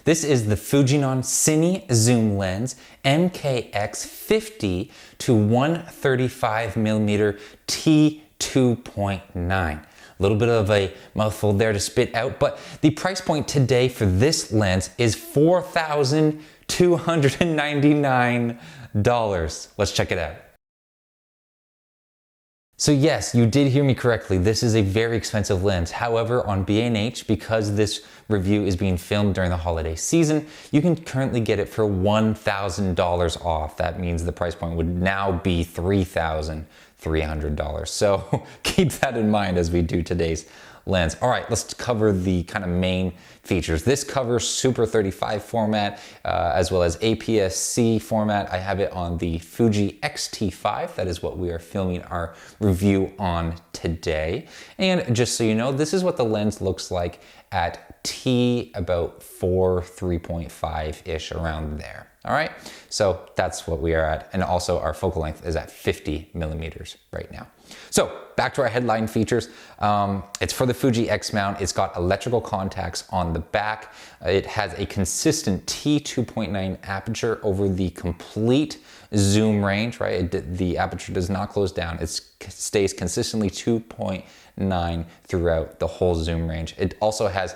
This is the Fujinon Cine zoom lens MKX 50-135mm T2.9. A little bit of a mouthful there to spit out, but the price point today for this lens is $4,299. Let's check it out. So yes, you did hear me correctly. This is a very expensive lens. However, on B&H, because this review is being filmed during the holiday season, you can currently get it for $1,000 off. That means the price point would now be $3,300. So keep that in mind as we do today's lens. All right, let's cover the kind of main features. This covers Super 35 format as well as APS-C format. I have it on the Fuji X-T5. That is what we are filming our review on today. And just so you know, this is what the lens looks like at T about 3.5-ish, around there. All right, so that's what we are at. And also our focal length is at 50 millimeters right now. So back to our headline features. It's for the Fuji X mount. It's got electrical contacts on the back. It has a consistent T2.9 aperture over the complete zoom range, right? The aperture does not close down. It stays consistently 2.9 throughout the whole zoom range. It also has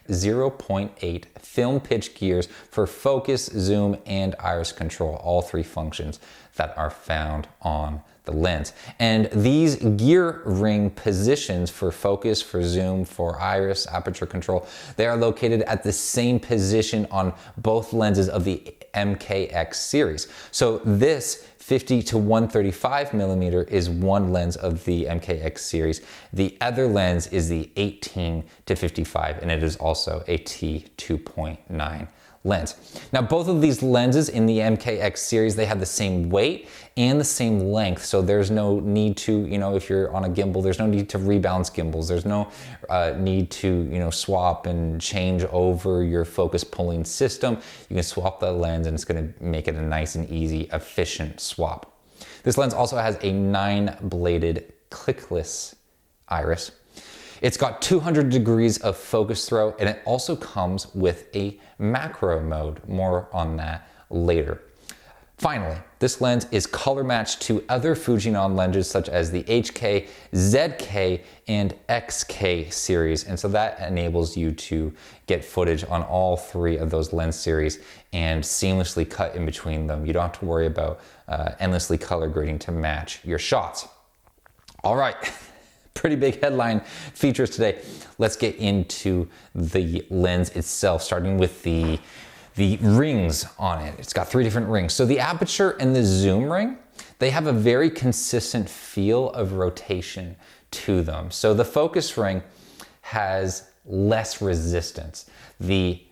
0.8 film pitch gears for focus, zoom, and iris control, all three functions that are found on the lens. And these gear ring positions for focus, for zoom, for iris, aperture control, they are located at the same position on both lenses of the MKX series. So this 50-135mm is one lens of the MKX series. The other lens is the 18-55, and it is also a T2.9 lens. Now, both of these lenses in the MKX series, they have the same weight and the same length, so there's no need to, if you're on a gimbal, there's no need to rebalance gimbals. There's no need to, swap and change over your focus pulling system. You can swap the lens and it's gonna make it a nice and easy, efficient swap. This lens also has a 9-bladed clickless iris. It's got 200 degrees of focus throw, and it also comes with a macro mode. More on that later. Finally, this lens is color matched to other Fujinon lenses such as the HK, ZK, and XK series. And so that enables you to get footage on all three of those lens series and seamlessly cut in between them. You don't have to worry about endlessly color grading to match your shots. All right. Pretty big headline features today. Let's get into the lens itself, starting with the rings on it. It's got 3 different rings. So the aperture and the zoom ring, they have a very consistent feel of rotation to them. So the focus ring has less resistance. The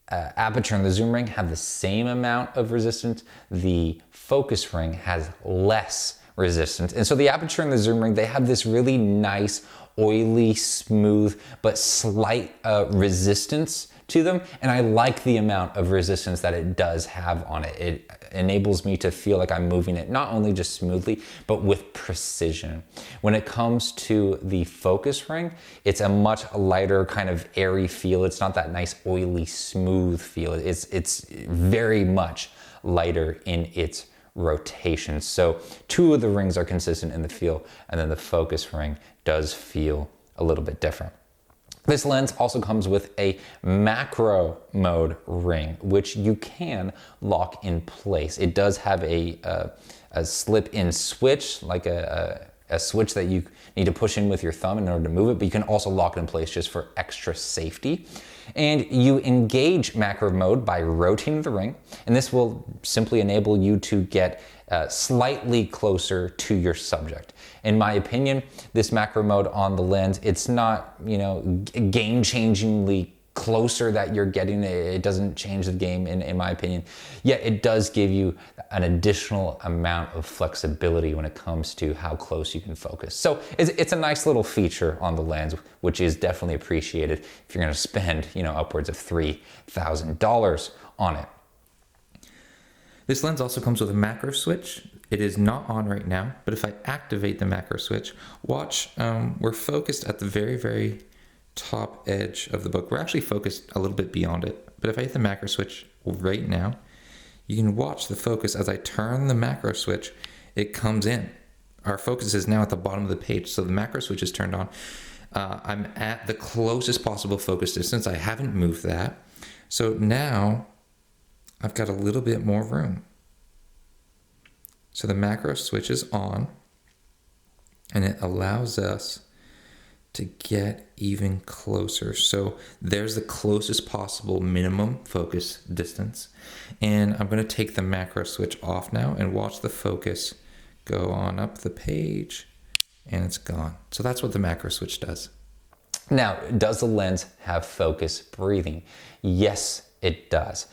aperture and the zoom ring have the same amount of resistance. The focus ring has less resistance. And so the aperture and the zoom ring, they have this really nice, oily, smooth, but slight resistance to them. And I like the amount of resistance that it does have on it. It enables me to feel like I'm moving it not only just smoothly, but with precision. When it comes to the focus ring, it's a much lighter kind of airy feel. It's not that nice, oily, smooth feel. It's very much lighter in its rotation. So 2 of the rings are consistent in the feel, and then the focus ring does feel a little bit different. This lens also comes with a macro mode ring, which you can lock in place. It does have a slip-in switch, like a switch that you need to push in with your thumb in order to move it, but you can also lock it in place just for extra safety. And you engage macro mode by rotating the ring, and this will simply enable you to get slightly closer to your subject. In my opinion, this macro mode on the lens, it's not, game-changingly closer that you're getting. It doesn't change the game in my opinion. Yet it does give you an additional amount of flexibility when it comes to how close you can focus. So it's a nice little feature on the lens, which is definitely appreciated if you're gonna spend, upwards of $3,000 on it. This lens also comes with a macro switch. It is not on right now, but if I activate the macro switch, watch, we're focused at the very, very top edge of the book. We're actually focused a little bit beyond it. but if I hit the macro switch right now, you can watch the focus as I turn the macro switch, it comes in. Our focus is now at the bottom of the page, so the macro switch is turned on. I'm at the closest possible focus distance. I haven't moved that. So now I've got a little bit more room. So the macro switch is on, and it allows us to get even closer. So there's the closest possible minimum focus distance. And I'm going to take the macro switch off now and watch the focus go on up the page, and it's gone. So that's what the macro switch does. Now, does the lens have focus breathing? Yes, it does.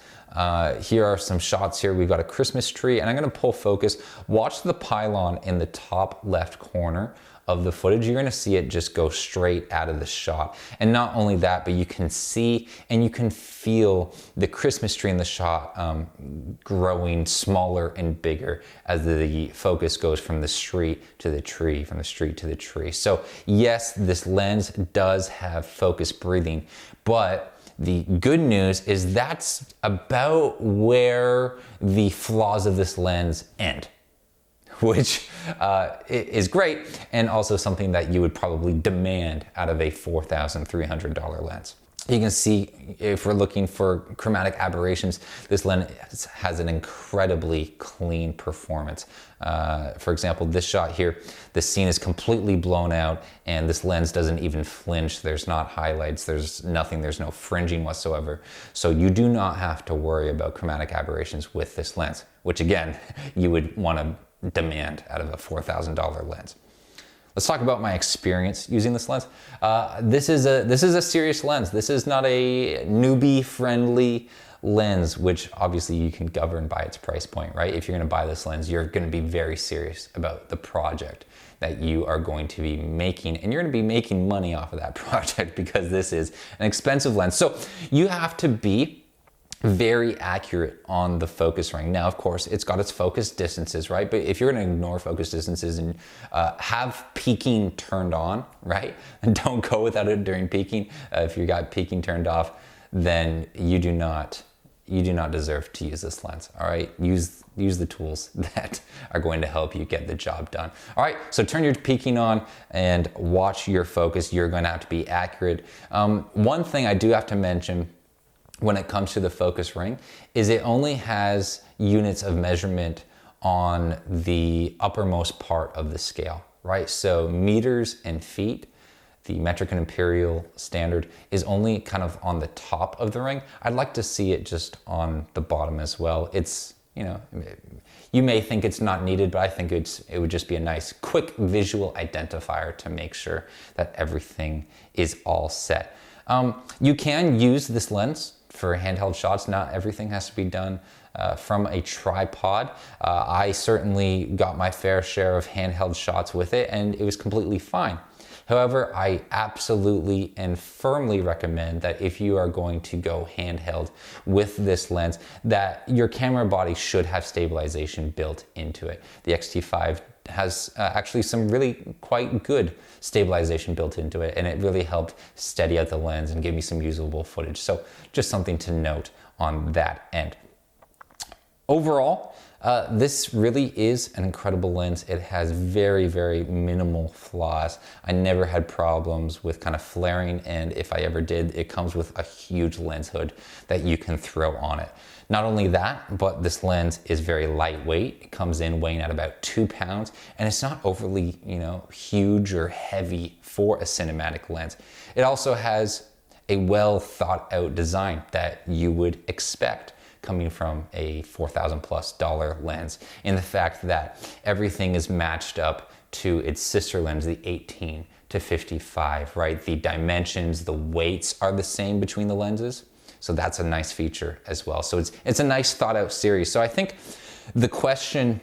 Here are some shots here. We've got a Christmas tree, and I'm gonna pull focus. Watch the pylon in the top left corner of the footage. You're gonna see it just go straight out of the shot. And not only that, but you can see and you can feel the Christmas tree in the shot growing smaller and bigger as the focus goes from the street to the tree, from the street to the tree. So yes, this lens does have focus breathing, but the good news is that's about where the flaws of this lens end, which is great, and also something that you would probably demand out of a $4,300 lens. You can see, if we're looking for chromatic aberrations, this lens has an incredibly clean performance. For example, this shot here, the scene is completely blown out and this lens doesn't even flinch. There's not highlights, there's nothing, there's no fringing whatsoever. So you do not have to worry about chromatic aberrations with this lens, which again, you would want to demand out of a $4,000 lens. Let's talk about my experience using this lens. This is a serious lens. This is not a newbie-friendly lens, which obviously you can govern by its price point, right? If you're gonna buy this lens, you're gonna be very serious about the project that you are going to be making, and you're gonna be making money off of that project because this is an expensive lens. So you have to be very accurate on the focus ring. Now, of course, it's got its focus distances, right? But if you're gonna ignore focus distances and have peaking turned on, right? And don't go without it during peaking. If you got peaking turned off, then you do not deserve to use this lens, all right? Use the tools that are going to help you get the job done. All right, so turn your peaking on and watch your focus. You're gonna have to be accurate. One thing I do have to mention when it comes to the focus ring is it only has units of measurement on the uppermost part of the scale, right? So meters and feet, the metric and imperial standard, is only kind of on the top of the ring. I'd like to see it just on the bottom as well. It's, you know, you may think it's not needed, but I think it would just be a nice quick visual identifier to make sure that everything is all set. You can use this lens for handheld shots. Not everything has to be done from a tripod. I certainly got my fair share of handheld shots with it and it was completely fine. However, I absolutely and firmly recommend that if you are going to go handheld with this lens, that your camera body should have stabilization built into it. The X-T5 has actually some really quite good stabilization built into it, and it really helped steady out the lens and give me some usable footage. So just something to note on that end. Overall, this really is an incredible lens. It has very, very minimal flaws. I never had problems with kind of flaring, and if I ever did, it comes with a huge lens hood that you can throw on it. Not only that, but this lens is very lightweight. It comes in weighing at about 2 pounds, and it's not overly, huge or heavy for a cinematic lens. It also has a well thought out design that you would expect coming from a $4,000+ lens, in the fact that everything is matched up to its sister lens, the 18-55, right? The dimensions, the weights are the same between the lenses. So that's a nice feature as well. So it's a nice thought out series. So I think the question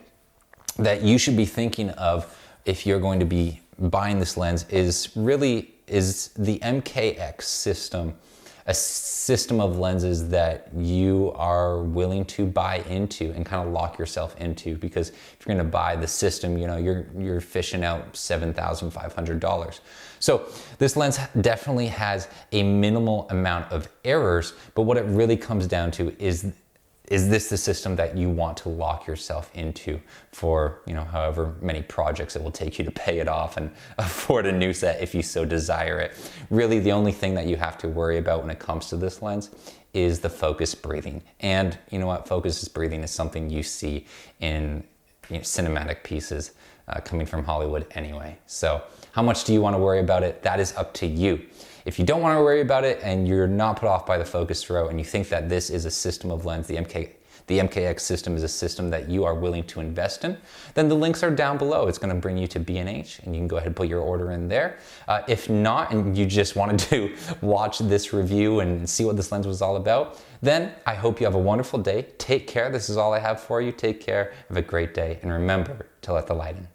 that you should be thinking of if you're going to be buying this lens is really, is the MKX system a system of lenses that you are willing to buy into and kind of lock yourself into, because if you're going to buy the system, you know, you're fishing out $7,500. So this lens definitely has a minimal amount of errors, but what it really comes down to is this the system that you want to lock yourself into for, you know, however many projects it will take you to pay it off and afford a new set if you so desire it. Really, the only thing that you have to worry about when it comes to this lens is the focus breathing. And you know what? Focus breathing is something you see in, you know, cinematic pieces coming from Hollywood anyway. So how much do you want to worry about it? That is up to you. If you don't want to worry about it and you're not put off by the focus throw and you think that this is a system of lens, the MKX system is a system that you are willing to invest in, then the links are down below. It's going to bring you to B&H and you can go ahead and put your order in there. If not, and you just wanted to watch this review and see what this lens was all about, then I hope you have a wonderful day. Take care. This is all I have for you. Take care. Have a great day. And remember to let the light in.